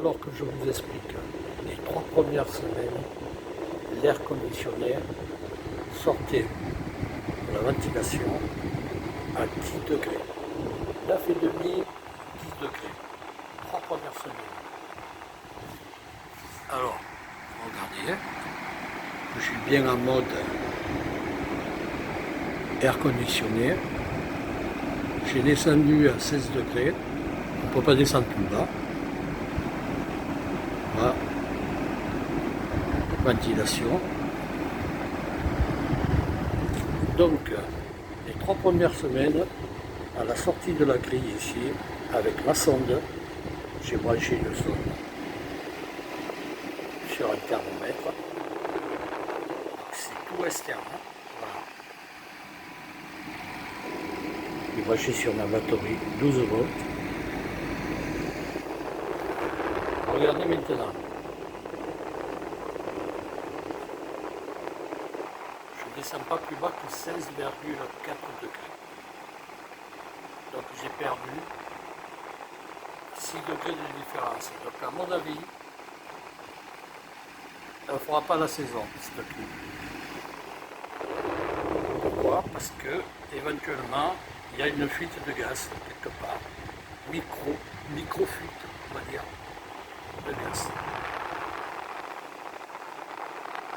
Alors que je vous explique, les 3 premières semaines, l'air conditionné sortait de la ventilation à 10 degrés. 9,5, 10 degrés. 3 premières semaines. Alors, regardez, je suis bien en mode air conditionné. J'ai descendu à 16 degrés. On ne peut pas descendre plus bas. Voilà. Ventilation. Donc, les 3 premières semaines, à la sortie de la grille ici, avec la sonde, j'ai branché une sonde sur un thermomètre. C'est tout externe. Voilà. J'ai branché sur ma batterie 12 volts. Regardez maintenant. Je ne descends pas plus bas que 16,4 degrés. Donc j'ai perdu 6 degrés de différence. Donc à mon avis, elle ne fera pas la saison, cette clim. Pourquoi? Parce que éventuellement, il y a une fuite de gaz quelque part. Micro-fuite, on va dire, de gaz.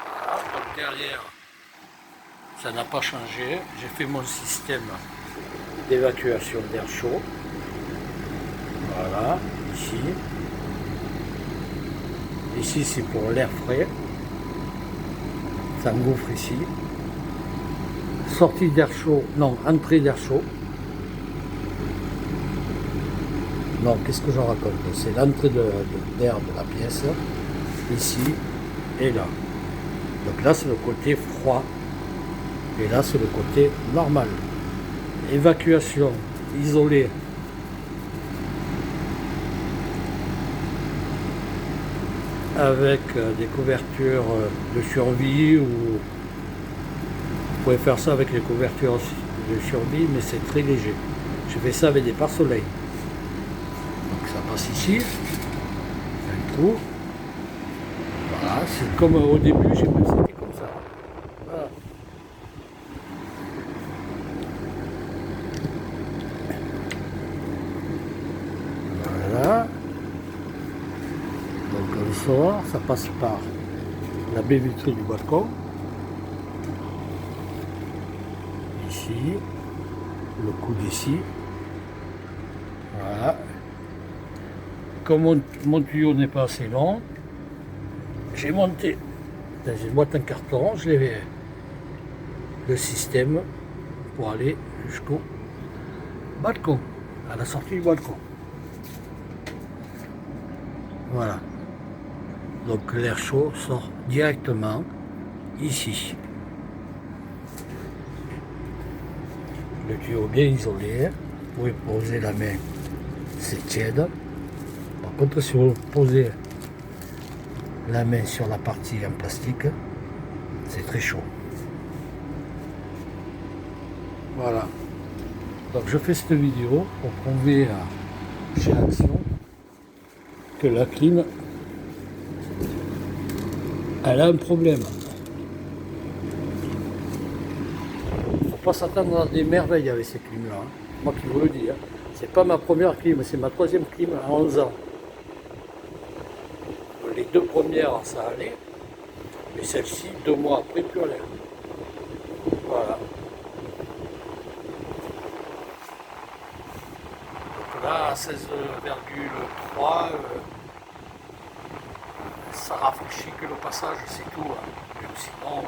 Voilà, donc derrière, ça n'a pas changé. J'ai fait mon système d'évacuation d'air chaud. Voilà, ici. Ici, c'est pour l'air frais. Ça engouffre ici. Sortie d'air chaud, non, entrée d'air chaud. Non, qu'est-ce que je raconte? C'est l'entrée d'air de la pièce, ici et là. Donc là, c'est le côté froid. Et là, c'est le côté normal. Évacuation isolée. Avec des couvertures de survie, ou vous pouvez faire ça avec les couvertures de survie, mais c'est très léger. Je fais ça avec des pare-soleil. Donc ça passe ici, un trou. Voilà, c'est comme au début, j'ai pensé que c'était comme ça. Voilà. Voilà. Donc on sort, ça passe par la baie vitrée du balcon. Ici, le coude ici. Voilà. Comme mon tuyau n'est pas assez long, j'ai monté dans une boîte en carton, je l'ai le système pour aller jusqu'au balcon, à la sortie du balcon. Voilà. Donc l'air chaud sort directement ici. Le tuyau bien isolé, vous pouvez poser la main, c'est tiède. Par contre, si vous posez la main sur la partie en plastique, c'est très chaud. Voilà. Donc je fais cette vidéo pour prouver chez Action que la clim, elle a un problème. Il ne faut pas s'attendre à des merveilles avec ces clims-là. Hein. Moi qui vous le dis, hein. C'est pas ma première clim, c'est ma 3e clim à 11 ans. Les 2 premières, ça allait, mais celle-ci, 2 mois après, plus rien. Voilà. Donc là, à 16,3, ça rafraîchit que le passage, c'est tout. Hein. Mais sinon,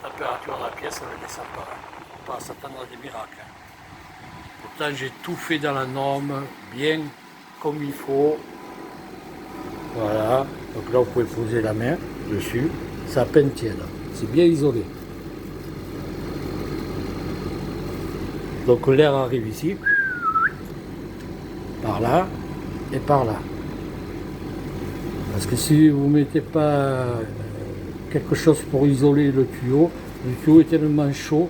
la température de la pièce, elle ne descend pas. Il ne faut pas s'attendre à des miracles. Hein. Pourtant, j'ai tout fait dans la norme, bien comme il faut. Voilà, donc là vous pouvez poser la main dessus, ça à peine tiède, c'est bien isolé. Donc l'air arrive ici, par là et par là. Parce que si vous ne mettez pas quelque chose pour isoler le tuyau est tellement chaud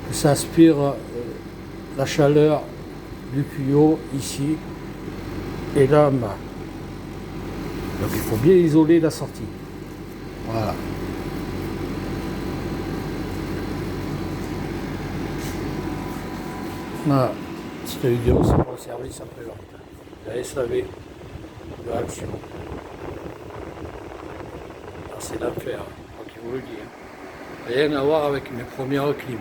que ça aspire la chaleur du tuyau ici et là en bas. Donc il faut bien isoler la sortie. Voilà. Voilà. Cette vidéo c'est pour le service après-vente. La SAV de Action. C'est l'affaire, moi qui vous le dis. Rien à voir avec mes premières clim.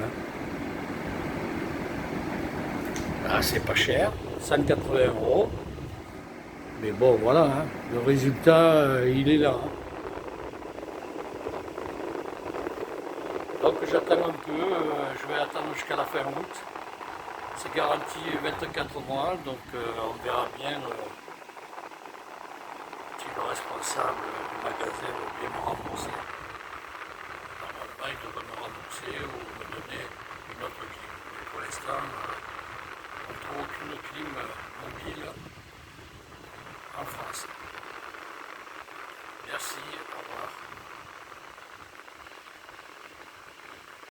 Ah, c'est pas cher, 180 €. Mais bon, voilà, hein, le résultat, il est là. Donc j'attends un peu, je vais attendre jusqu'à la fin août. C'est garanti 24 mois, donc on verra bien si le responsable du magasin veut bien me rembourser. Normalement, il devrait me rembourser ou me donner une autre clim. Mais pour l'instant, on ne trouve aucune clim mobile en France. Merci, au revoir.